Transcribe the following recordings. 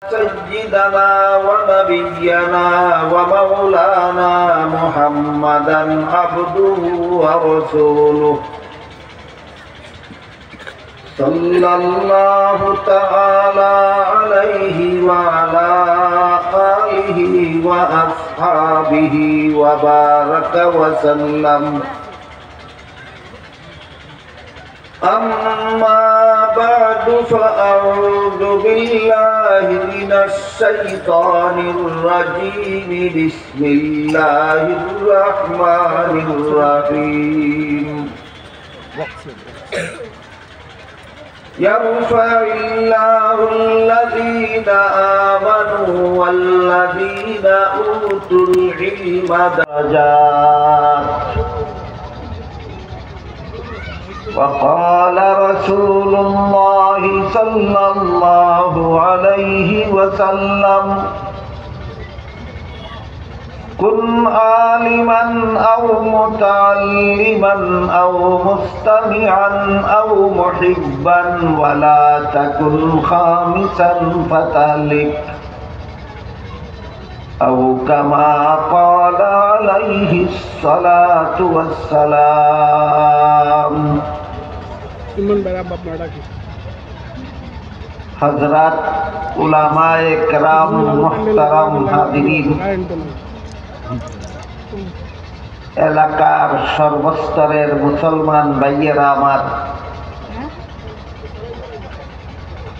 سيدنا ونبينا ومولانا محمدا عبده ورسوله صلى الله تعالى عليه وعلى آله وأصحابه وبارك وسلم. أما بعد فأعوذ بالله من الشيطان الرجيم. بسم الله الرحمن الرحيم. يرفع الله الذين آمنوا والذين أوتوا العلم درجات. وقال رسول الله صلى الله عليه وسلم: كن عالما أو متعلما أو مستمعا أو محبا ولا تكن خامسا فتهلك، أو كما قال عليه الصلاة والسلام. हजरत उलमाए कराम मुहतरम हाज़िरीन, এলাকার সর্বস্তরের মুসলমান ভাইয়েরা আমার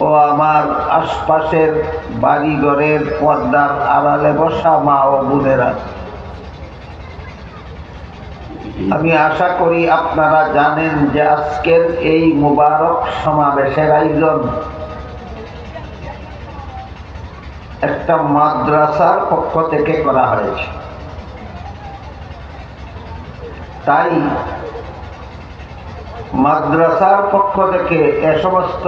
ও আমার আশপাশের বাড়িঘরের পর্দার আড়ালে বসা মা ও বোনেরা, আমি আশা করি আপনারা জানেন যে আজকের এই মুবারক সমাবেশের আয়োজন একটা মাদ্রাসার পক্ষ থেকে করা হয়েছে। তাই মাদ্রাসার পক্ষ থেকে এ সমস্ত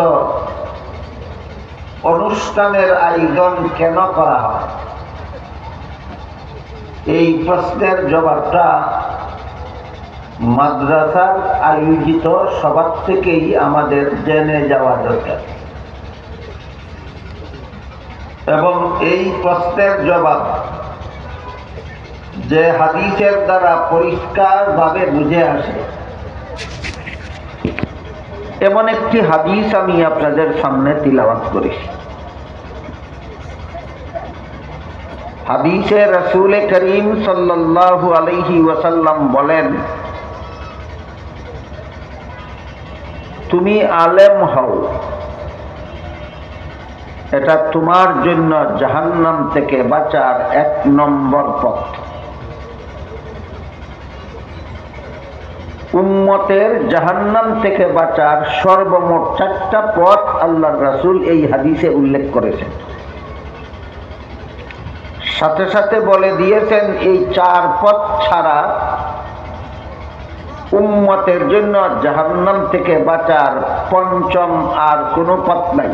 অনুষ্ঠানের আয়োজন কেন করা হয়, এই প্রশ্নের জবাবটা মাদ্রাসার আয়োজিত সবার থেকেই আমাদের জেনে যাওয়া দরকার, এবং এই প্রশ্নের জবাব যে হাদিসের দ্বারা পরিষ্কারভাবে বুঝে আসে এমন একটি হাদিস আমি আপনাদের সামনে তিলাওয়াত করেছি। হাদিসে রাসূল করিম সাল্লাল্লাহু আলাইহি ওয়াসাল্লাম বলেন, তুমি আলেম হও, এটা তোমার জন্য জাহান্নাম থেকে বাঁচার 1 নম্বর পথ। উম্মতের জাহান্নাম থেকে বাঁচার সর্বমোট 4টা পথ আল্লাহর রাসূল এই হাদিসে উল্লেখ করেছেন। সাথে সাথে বলে দিয়েছেন এই 4 পথ ছাড়া উম্মতের জন্য জাহান্নাম থেকে বাঁচার 5ম আর কোনো পথ নাই।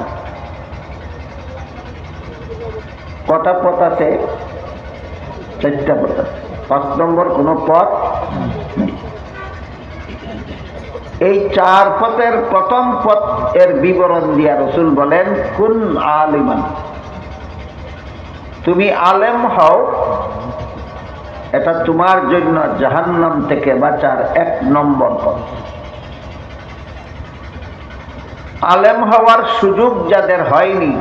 কটা পথ আছে? 4টা পথ আছে। 5 নম্বর কোনো পথ নেই। এই 4 পথের প্রথম পথ এর বিবরণ দিয়া রাসূল বলেন, কুন আলিমান, তুমি আলেম হও, এটা তোমার জন্য জাহান্নাম থেকে বাঁচার 1 নম্বর পথ। আলেম হওয়ার সুযোগ যাদের হয়নি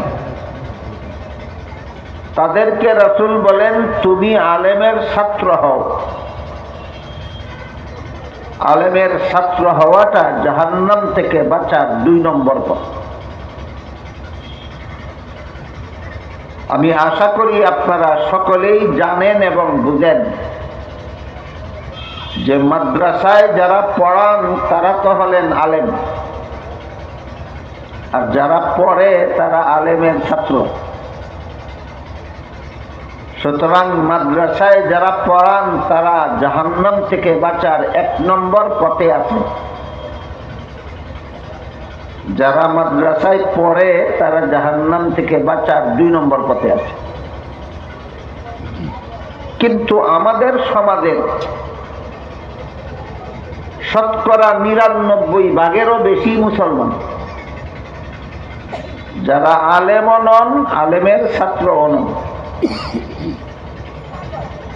তাদেরকে রাসূল বলেন, তুমি আলেমের ছাত্র হও। আলেমের ছাত্র হওয়াটা জাহান্নাম থেকে বাঁচার 2 নম্বর পথ। আমি আশা করি আপনারা সকলেই জানেন এবং বুঝেন যে মাদ্রাসায় যারা পড়ান তারা তো হলেন আলেম, আর যারা পড়ে তারা আলেমের ছাত্র। সুতরাং মাদ্রাসায় যারা পড়ান তারা জাহান্নাম থেকে বাঁচার 1 নম্বর পথে আছে, যারা মাদ্রাসায় পড়ে তারা জাহান্নাম থেকে বাঁচার 2 নম্বর পথে আছে। কিন্তু আমাদের সমাজের শতকরা 99 ভাগেরও বেশি মুসলমান যারা আলেমও নন, আলেমের ছাত্রও নন।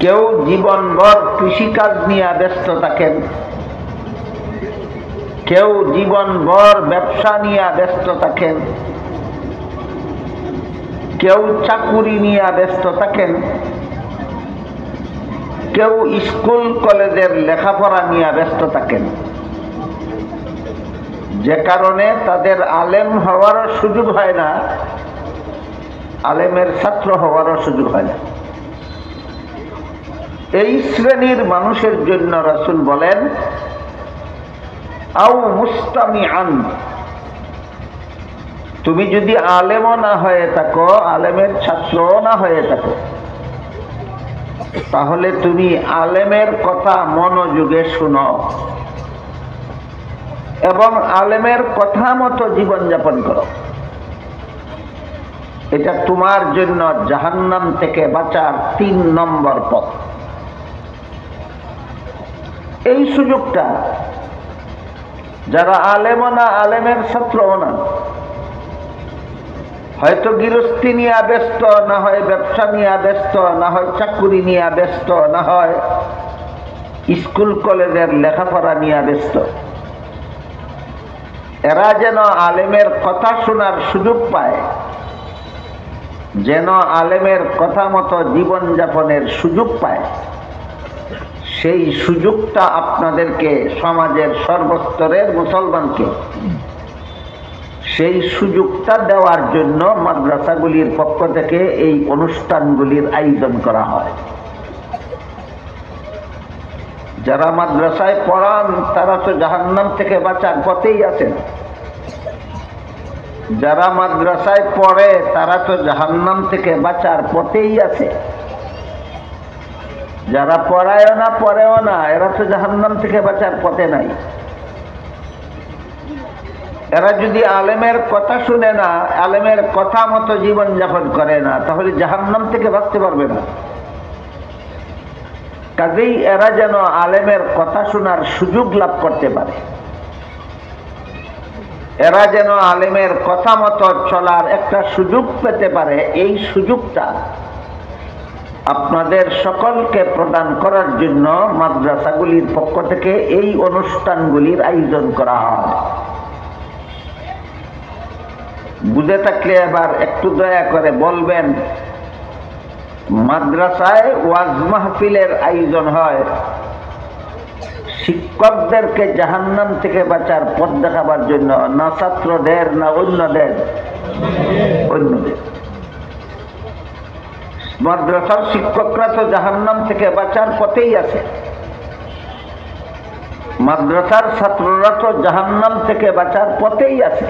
কেউ জীবনভর কৃষিকাজ নিয়ে ব্যস্ত থাকেন, কেউ জীবনভর ব্যবসা নিয়ে ব্যস্ত থাকেন, কেউ চাকুরি নিয়ে ব্যস্ত থাকেন, কেউ স্কুল কলেজের লেখাপড়া নিয়ে ব্যস্ত থাকেন, যে কারণে তাদের আলেম হওয়ারও সুযোগ হয় না, আলেমের ছাত্র হওয়ারও সুযোগ হয় না। এই শ্রেণীর মানুষের জন্য রাসূল বলেন, আও মুস্তামিআন, তুমি যদি আলেমও না হয়ে থাকো, আলেমের ছাত্রও না হয়ে থাকো, তাহলে তুমি আলেমের কথা মনোযোগে শোনো এবং আলেমের কথা মতো জীবনযাপন করো। এটা তোমার জন্য জাহান্নাম থেকে বাঁচার 3 নম্বর পথ। এই সুযোগটা যারা আলেমও না, আলেমের ছাত্রও না, হয়তো গৃহস্থী নিয়ে ব্যস্ত, না হয় ব্যবসা নিয়ে ব্যস্ত, না হয় চাকুরি নিয়ে ব্যস্ত, না হয় স্কুল কলেজের লেখাপড়া নিয়ে ব্যস্ত, এরা যেন আলেমের কথা শোনার সুযোগ পায়, যেন আলেমের কথা মতো জীবনযাপনের সুযোগ পায়, সেই সুযোগটা আপনাদেরকে, সমাজের সর্বস্তরের মুসলমানকে সেই সুযোগটা দেওয়ার জন্য মাদ্রাসাগুলির পক্ষ থেকে এই অনুষ্ঠানগুলির আয়োজন করা হয়। যারা মাদ্রাসায় পড়ান তারা তো জাহান্নাম থেকে বাঁচার পথেই আছেন, যারা মাদ্রাসায় পড়ে তারা তো জাহান্নাম থেকে বাঁচার পথেই আছে, যারা পড়ায়ও না পড়েও না এরা তো জাহান্নাম থেকে বাঁচার পথে নাই। এরা যদি আলেমের কথা শুনে না, আলেমের কথা মতো জীবনযাপন করে না, তাহলে জাহান্নাম থেকে বাঁচতে পারবে না। কাজেই এরা যেন আলেমের কথা শোনার সুযোগ লাভ করতে পারে, এরা যেন আলেমের কথা মতো চলার একটা সুযোগ পেতে পারে, এই সুযোগটা আপনাদের সকলকে প্রদান করার জন্য মাদ্রাসাগুলির পক্ষ থেকে এই অনুষ্ঠানগুলির আয়োজন করা হয়। বুঝে থাকলে এবার একটু দয়া করে বলবেন, মাদ্রাসায় ওয়াজ মাহফিলের আয়োজন হয় শিক্ষকদেরকে জাহান্নাম থেকে বাঁচার পথ দেখাবার জন্য, না ছাত্রদের, না অন্যদের? অন্যদের। মাদ্রাসার শিক্ষকরা তো জাহান্নাম থেকে বাঁচার পথেই আছে, মাদ্রাসার ছাত্ররা তো জাহান্নাম থেকে বাঁচার পথেই আছে।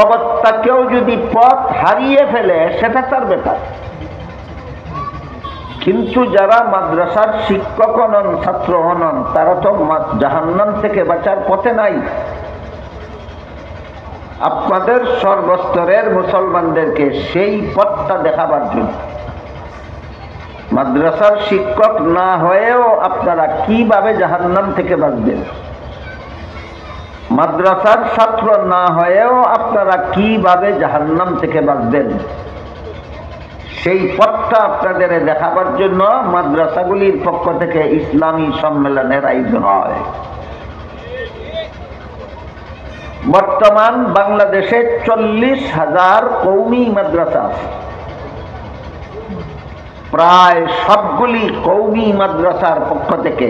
অগত্যা কেউ যদি পথ হারিয়ে ফেলে সেটা তার ব্যাপার, কিন্তু যারা মাদ্রাসার শিক্ষক নন, ছাত্র নন, তারা তো জাহান্নাম থেকে বাঁচার পথে নাই। আপনাদের সর্বস্তরের মুসলমানদেরকে সেই পথটা দেখাবার জন্য, মাদ্রাসার শিক্ষক না হয়েও আপনারা কিভাবে জাহান্নাম থেকে বাঁচবেন, মাদ্রাসার ছাত্র না হয়েও আপনারা কিভাবে জাহান্নাম থেকে বাঁচবেন, সেই পথটা আপনাদের দেখাবার জন্য মাদ্রাসাগুলির পক্ষ থেকে ইসলামী সম্মেলনের আয়োজন হয়। বর্তমান বাংলাদেশে 40,000 কওমি মাদ্রাসা আছে। প্রায় সবগুলি কওমি মাদ্রাসার পক্ষ থেকে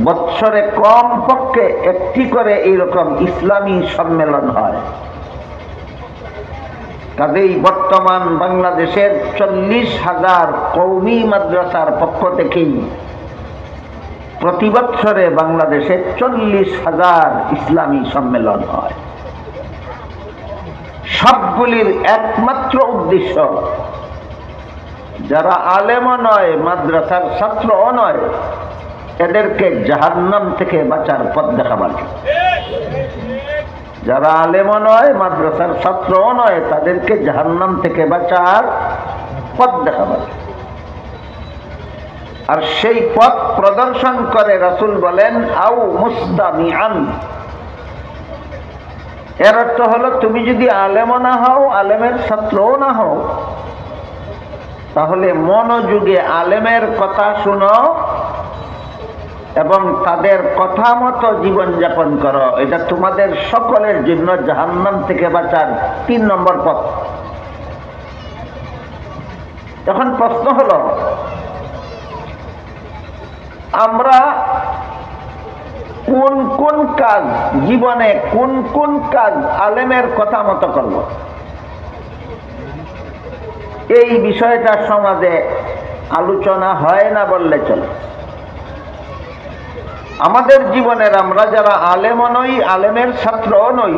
বৎসরে কমপক্ষে একটি করে এইরকম ইসলামী সম্মেলন হয়। কাজেই বর্তমান বাংলাদেশের 40,000 কওমি মাদ্রাসার পক্ষ থেকেই প্রতি বৎসরে বাংলাদেশে 40,000 ইসলামী সম্মেলন হয়। সবগুলির একমাত্র উদ্দেশ্য, যারা আলেমও নয়, মাদ্রাসার ছাত্রও নয়, এদেরকে জাহান্নাম থেকে বাঁচার পথ দেখাবার। যারা আলেমও নয়, মাদ্রাসার ছাত্রও নয়, তাদেরকে জাহান্নাম থেকে বাঁচার পথ দেখাবার। আর সেই পথ প্রদর্শন করে রাসূল বলেন, আও মুস্তামিআন, এর অর্থ হলো তুমি যদি আলেমও না হও, আলেমের ছাত্রও না হও, তাহলে মনোযোগে আলেমের কথা শুনো এবং তাদের কথা মতো জীবনযাপন করো। এটা তোমাদের সকলের জন্য জাহান্নাম থেকে বাঁচার 3 নম্বর পথ। এখন প্রশ্ন হলো, আমরা কোন কোন কাজ জীবনে, কোন কোন কাজ আলেমের কথা মতো করব? এই বিষয়টা সমাজে আলোচনা হয় না বললে চলে। আমাদের জীবনের আমরা যারা আলেমও নই, আলেমের ছাত্রও নই,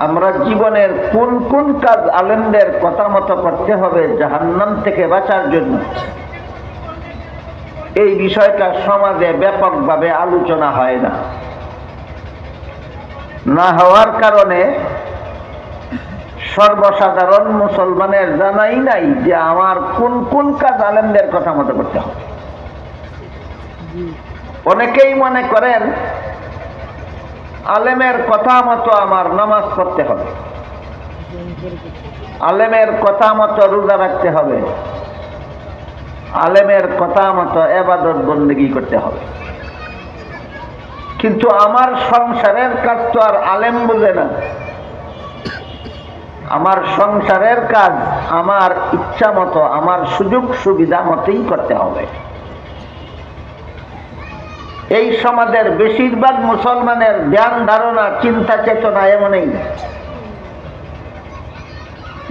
আমরা জীবনের কোন কোন কাজ আলেমদের কথা মতো করতে হবে জাহান্নাম থেকে বাঁচার জন্য, এই বিষয়টা সমাজে ব্যাপকভাবে আলোচনা হয় না। না হওয়ার কারণে সর্বসাধারণ মুসলমানের জানাই নাই যে আমার কোন কোন কাজ আলেমদের কথা মতো করতে হবে। অনেকেই মনে করেন আলেমের কথা মতো আমার নামাজ পড়তে হবে, আলেমের কথা মতো রোজা রাখতে হবে, আলেমের কথা মতো ইবাদত বন্দেগী করতে হবে। কিন্তু আমার সংসারের কাজ তো আর আলেম বুঝে না। আমার সংসারের কাজ আমার ইচ্ছা মতো, আমার সুযোগ সুবিধা মতোই করতে হবে। এই সমাজের বেশিরভাগ মুসলমানের ধ্যান ধারণা, চিন্তা চেতনা এমনই।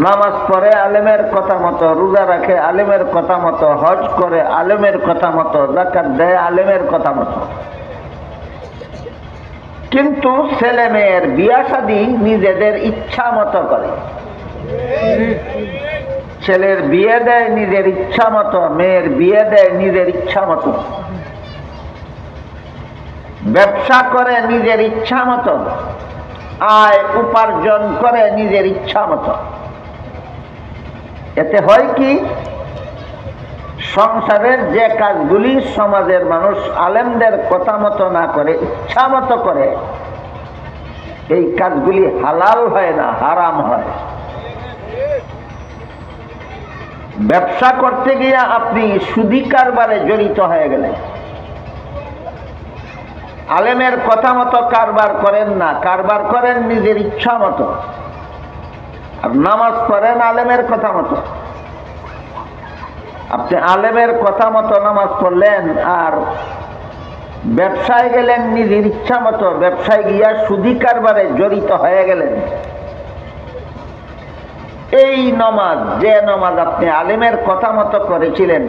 নামাজ পড়ে আলেমের কথা মতো, রোজা রাখে আলেমের কথা মতো, হজ করে আলেমের কথা মতো, যাকাত দেয় আলেমের কথা মতো। কিন্তু ছেলে মেয়ের বিয়া শাদী নিজেদের ইচ্ছা মতো করে। ছেলের বিয়ে দেয় নিজের ইচ্ছা মতো, মেয়ের বিয়ে দেয় নিজের ইচ্ছা মতো, ব্যবসা করে নিজের ইচ্ছা মতো, আয় উপার্জন করে নিজের ইচ্ছা মতো। এতে হয় কি, সংসারের যে কাজগুলি সমাজের মানুষ আলেমদের কথা মতো না করে ইচ্ছা মতো করে, এই কাজগুলি হালাল হয় না, হারাম হয়। ব্যবসা করতে গিয়ে আপনি সুদি কারবারে জড়িত হয়ে গেলেন, আলেমের কথা মতো কারবার করেন না, কারবার করেন নিজের ইচ্ছা মতো। আর নামাজ পড়েন আলেমের কথা মতো। আপনি আলেমের কথা মতো নামাজ পড়লেন আর ব্যবসায় গেলেন নিজের ইচ্ছা মতো, ব্যবসায় গিয়া সুদি কারবারে জড়িত হয়ে গেলেন। এই নমাজ, যে নমাজ আপনি আলেমের কথা মতো করেছিলেন,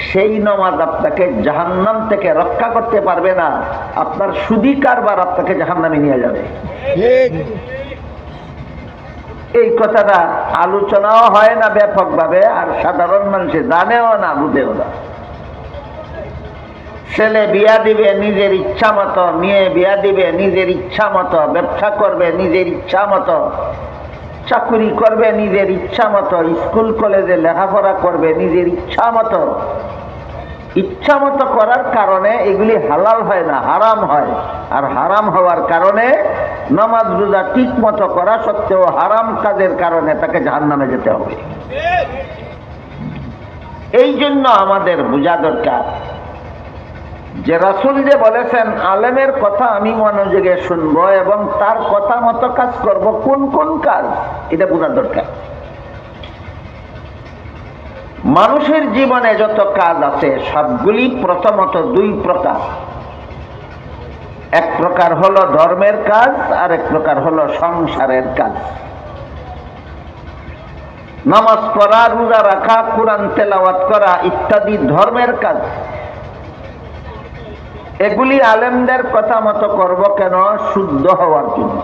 সেই নমাজ আপনাকে জাহান্নাম থেকে রক্ষা করতে পারবে না। আপনার সুদি কারবার আপনাকে জাহান্নামে নিয়ে যাবে। এই কথাটা আলোচনাও হয় না ব্যাপকভাবে, আর সাধারণ মানুষ জানেও না, বুঝেও না। ছেলে বিয়া দিবে নিজের ইচ্ছা মতো, মেয়ে বিয়া দিবে নিজের ইচ্ছা মতো, ব্যবসা করবে নিজের ইচ্ছা মতো, চাকরি করবে নিজের ইচ্ছা মতো, স্কুল কলেজে লেখাপড়া করবে নিজের ইচ্ছা মতো। ইচ্ছা মতো করার কারণে এগুলি হালাল হয় না, হারাম হয়। আর হারাম হওয়ার কারণে নামাজ রোজা ঠিক মতো করা সত্ত্বেও হারাম কাজের কারণে তাকে জাহান্নামে যেতে হবে। এই জন্য আমাদের বোঝা দরকার যে রাসূল যে বলেছেন আলেমের কথা আমি মনোযোগে শুনবো এবং তার কথা মতো কাজ করব, কোন কোন কাজ, এটা বোঝা দরকার। মানুষের জীবনে যত কাজ আছে সবগুলি প্রথমত 2 প্রকার। এক প্রকার হলো ধর্মের কাজ, আর এক প্রকার হলো সংসারের কাজ। নামাজ পড়া, রোজা রাখা, কোরআন তেলাওয়াত করা ইত্যাদি ধর্মের কাজ। এগুলি আলেমদের কথা মতো করব কেন? শুদ্ধ হওয়ার জন্য।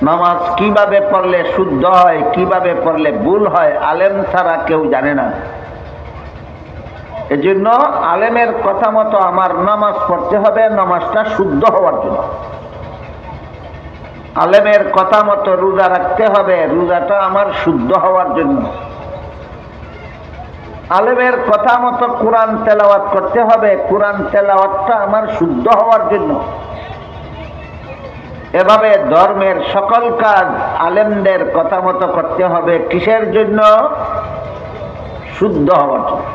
নামাজ কিভাবে পড়লে শুদ্ধ হয়, কিভাবে পড়লে ভুল হয়, আলেম ছাড়া কেউ জানে না। এজন্য আলেমের কথা মতো আমার নামাজ পড়তে হবে, নামাজটা শুদ্ধ হওয়ার জন্য। আলেমের কথা মতো রোজা রাখতে হবে, রোজাটা আমার শুদ্ধ হওয়ার জন্য। আলেমের কথা মতো কোরআন তেলাওয়াত করতে হবে, কোরআন তেলাওয়াতটা আমার শুদ্ধ হওয়ার জন্য। এভাবে ধর্মের সকল কাজ আলেমদের কথা মতো করতে হবে। কিসের জন্য? শুদ্ধ হওয়ার জন্য।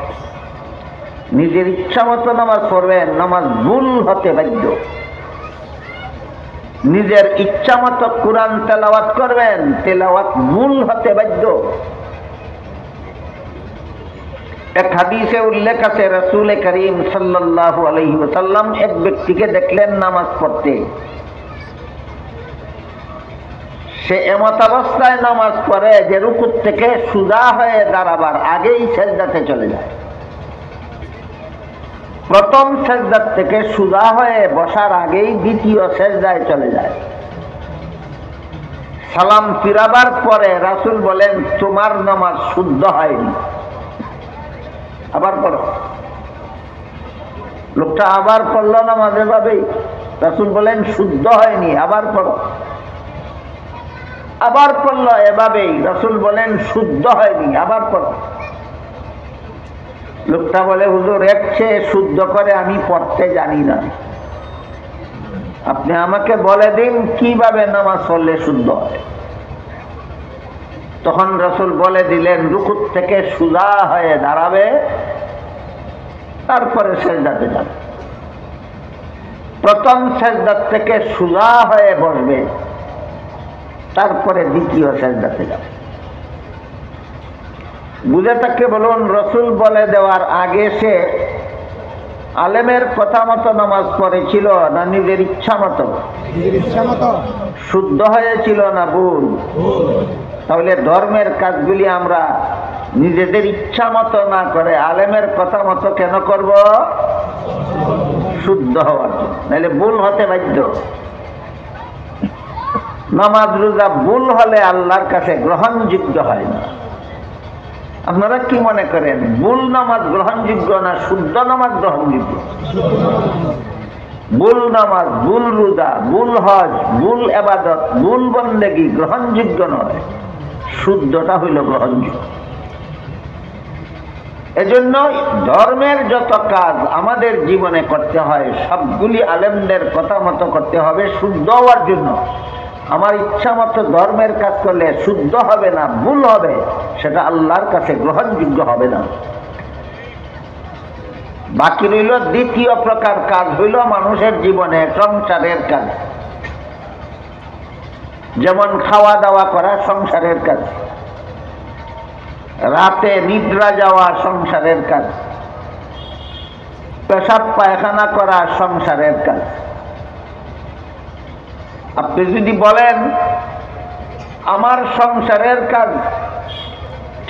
নিজের ইচ্ছা মতো নামাজ পড়বেন, নামাজ ভুল হতে বাধ্য। নিজের ইচ্ছা মতো কুরআন তেলাওয়াত করবেন, তেলাওয়াত ভুল হতে বাধ্য। এক হাদিসে উল্লেখ আছে, রাসূল করিম সাল্লাল্লাহু আলাইহি ওয়াসাল্লাম এক ব্যক্তিকে দেখলেন নামাজ পড়তে। সে এমত অবস্থায় নামাজ পড়ে যে রুকু থেকে সোজা হয়ে দাঁড়াবার আগেই সিজদাতে চলে যায়। প্রথম সিজদা থেকে সোজা হয়ে বসার আগেই দ্বিতীয় সিজদায় চলে যায়। সালাম ফিরাবার পরে রাসূল বলেন, তোমার নামাজ শুদ্ধ হয়নি, আবার পড়ো। লোকটা আবার পড়লো নামাজ এভাবেই। রাসূল বলেন, শুদ্ধ হয়নি, আবার পড়ো। আবার পড়লো এভাবেই। রাসূল বলেন, শুদ্ধ হয়নি, আবার পড়ো। লোকটা বলে, হুজুর এর চেয়ে শুদ্ধ করে আমি পড়তে জানি না, আপনি আমাকে বলে দিন কিভাবে নামাজ পড়লে শুদ্ধ হয়। তখন রাসূল বলে দিলেন, রুকু থেকে সোজা হয়ে দাঁড়াবে, তারপরে সিজদাতে যাবে। প্রথম সিজদা থেকে সোজা হয়ে বসবে, তারপরে দ্বিতীয় সিজদাতে যাবে। বুঝে থাকলে বলুন, রাসূল বলে দেওয়ার আগে সে আলেমের কথা মতো নামাজ পড়েছিল না নিজের ইচ্ছা মতো? শুদ্ধ হয়েছিল না ভুল? তাহলে ধর্মের কাজগুলি আমরা নিজেদের ইচ্ছা মতো না করে আলেমের কথা মতো কেন করব? শুদ্ধ হওয়ার জন্য, নাহলে ভুল হতে বাধ্য। নামাজ রোজা ভুল হলে আল্লাহর কাছে গ্রহণযোগ্য হয় না। আপনারা কি মনে করেন, ভুল নামাজ গ্রহণযোগ্য না শুদ্ধ নামাজ গ্রহণযোগ্য? ভুল নামাজ, ভুল রোজা, ভুল হজ, ভুল ইবাদত, ভুল বন্দেগী গ্রহণযোগ্য নয়, শুদ্ধটা হইল গ্রহণযোগ্য। এজন্য ধর্মের যত কাজ আমাদের জীবনে করতে হয় সবগুলি আলেমদের কথা মতো করতে হবে, শুদ্ধ হওয়ার জন্য। আমার ইচ্ছা মতো ধর্মের কাজ করলে শুদ্ধ হবে না, ভুল হবে, সেটা আল্লাহর কাছে গ্রহণযোগ্য হবে না। বাকি রইল দ্বিতীয় প্রকার কাজ, হইল মানুষের জীবনে সংসারের কাজ। যেমন খাওয়া দাওয়া করা সংসারের কাজ, রাতে নিদ্রা যাওয়া সংসারের কাজ, পেশাব পায়খানা করা সংসারের কাজ। আপনি যদি বলেন আমার সংসারের কাজ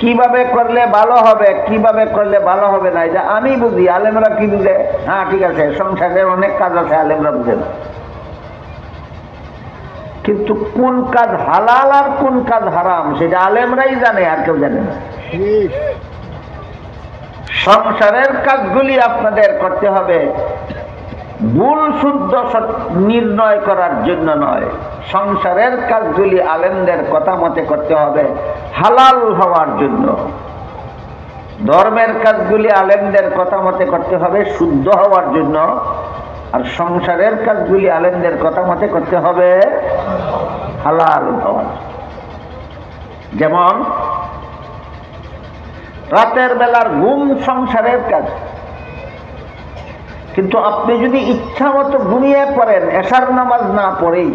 কিভাবে করলে ভালো হবে, কিভাবে করলে ভালো হবে না, এটা আমি বুঝি, আলেমরা কি বুঝে? হ্যাঁ ঠিক আছে, সংসারের অনেক কাজ আছে, আলেমরা বুঝে না। কিন্তু কোন কাজ হালাল আর কোন কাজ হারাম সেটা আলেমরাই জানে, আর কেউ জানে না। সংসারের কাজগুলি আপনাদের করতে হবে ভুল শুদ্ধ নির্ণয় করার জন্য নয়, সংসারের কাজগুলি আলেমদের কথা মতে করতে হবে হালাল হওয়ার জন্য। ধর্মের কাজগুলি আলেমদের কথা মতে করতে হবে শুদ্ধ হওয়ার জন্য, আর সংসারের কাজগুলি আলেমদের কথা মতে করতে হবে হালাল হওয়ার। যেমন রাতের বেলার ঘুম সংসারের কাজ, কিন্তু আপনি যদি ইচ্ছা মতো ঘুমিয়ে পড়েন এশার নামাজ না পড়েই,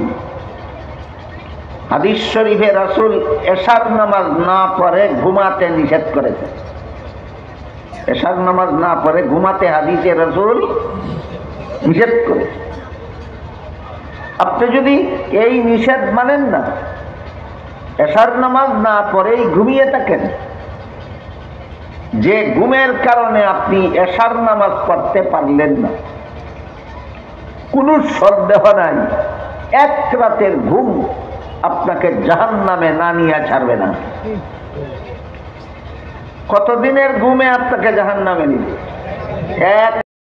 হাদিস শরীফে রাসূল এশার নামাজ না পড়ে ঘুমাতে নিষেধ করেছে। এশার নামাজ না পড়ে ঘুমাতে হাদিসে রাসূল নিষেধ করেছে। আপনি যদি এই নিষেধ মানেন না, এশার নামাজ না পড়েই ঘুমিয়ে থাকেন, যে ঘুমের কারণে আপনি এশার নামাজ পড়তে পারলেন না, কোনো সন্দেহ নাই এক রাতের ঘুম আপনাকে জাহান্নামে না নিয়ে ছাড়বে না। কতদিনের ঘুমে আপনাকে জাহান্নামে নিবে? এক